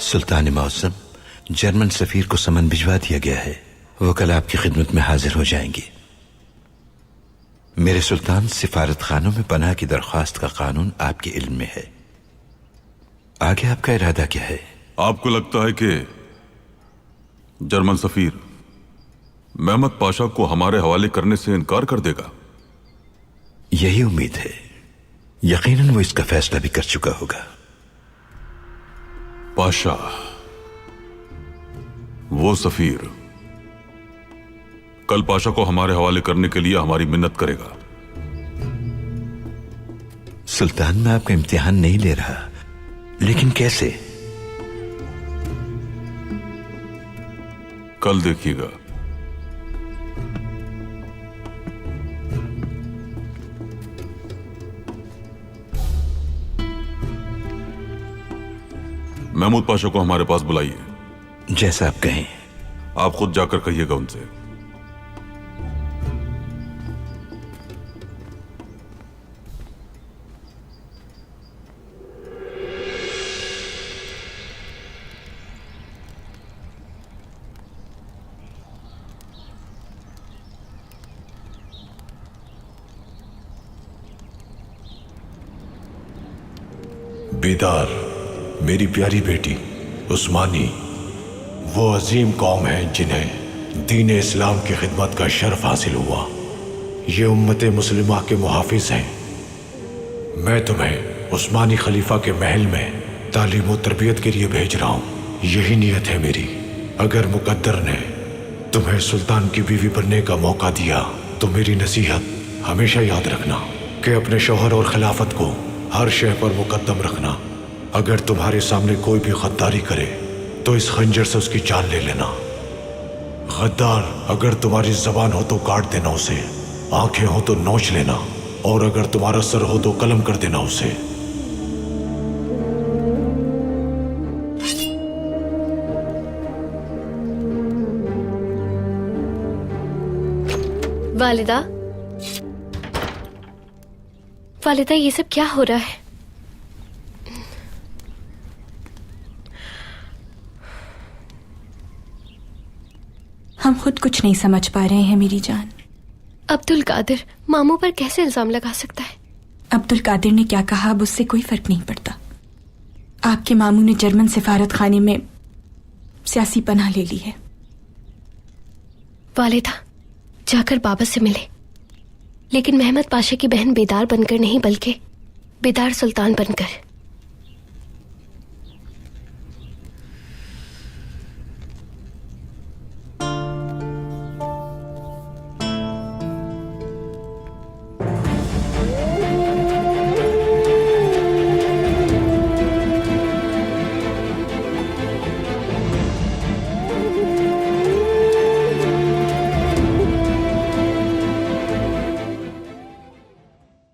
सुल्तान मौसम, जर्मन सफीर को समन भिजवा दिया गया है। वो कल आपकी खिदमत में हाजिर हो जाएंगे। मेरे सुल्तान, सिफारत खानों में पनाह की दरख्वास्त का कानून आपके इल्म में है। आगे आपका इरादा क्या है? आपको लगता है कि जर्मन सफीर महमद पाशा को हमारे हवाले करने से इनकार कर देगा? यही उम्मीद है। यकीनन वो इसका फैसला भी कर चुका होगा। पाशा, वो सफीर कल पाशा को हमारे हवाले करने के लिए हमारी मिन्नत करेगा। सुल्तान, मैं आपका इम्तिहान नहीं ले रहा, लेकिन कैसे? कल देखिएगा। महमूद पाशा को हमारे पास बुलाइए। जैसा आप कहें। आप खुद जाकर कहिएगा उनसे। बेदार, मेरी प्यारी बेटी उस्मानी, वो अजीम कौम है जिन्हें दीन इस्लाम की खिदमत का शर्फ हासिल हुआ। ये उम्मत मुस्लिमा के मुहाफिज हैं। मैं तुम्हें उस्मानी खलीफा के महल में तालीम और तरबियत के लिए भेज रहा हूँ। यही नीयत है मेरी। अगर मुकद्दर ने तुम्हें सुल्तान की बीवी बनने का मौका दिया तो मेरी नसीहत हमेशा याद रखना कि अपने शौहर और खिलाफत को हर शय पर मुकद्दम रखना। अगर तुम्हारे सामने कोई भी गद्दारी करे तो इस खंजर से उसकी जान ले लेना। गद्दार अगर तुम्हारी जबान हो तो काट देना उसे, आंखें हो तो नोच लेना, और अगर तुम्हारा सर हो तो कलम कर देना उसे। वालिदा, वालिदा, ये सब क्या हो रहा है? हम खुद कुछ नहीं समझ पा रहे हैं मेरी जान। अब्दुल कादिर मामू पर कैसे इल्जाम लगा सकता है? अब्दुल कादिर ने क्या कहा अब उससे कोई फर्क नहीं पड़ता। आपके मामू ने जर्मन सिफारत खाने में सियासी पनाह ले ली है। वालिदा, जाकर बाबा से मिले, लेकिन महमद पाशा की बहन बेदार बनकर नहीं बल्कि बेदार सुल्तान बनकर।